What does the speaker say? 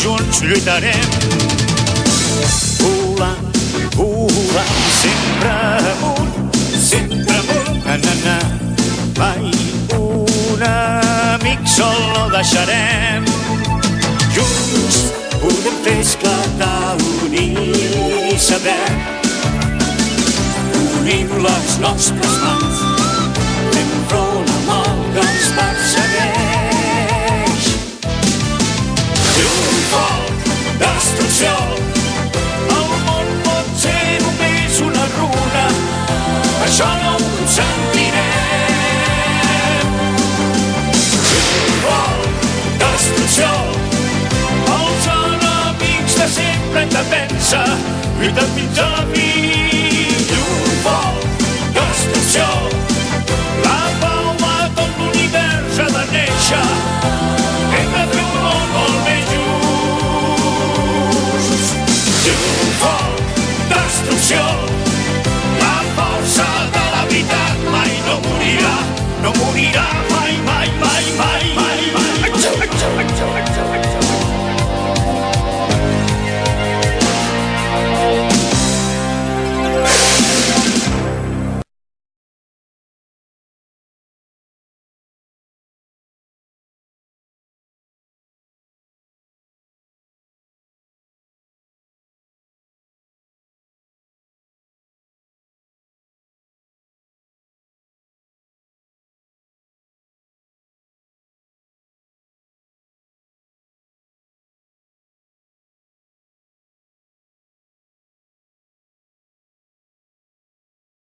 junts lluitarem. Volant, volant, sempre amunt, na. Mai un amic sol no deixarem. Junts podem fer esclatar, unir i saber. Unim les nostres mans, fem front amb el que ens persegueix. Triomfal, destrucció, el món pot ser només una runa, això no ho consentirem. Triomfal, destrucció, els enemics de sempre hem de vèncer, lluitant fins a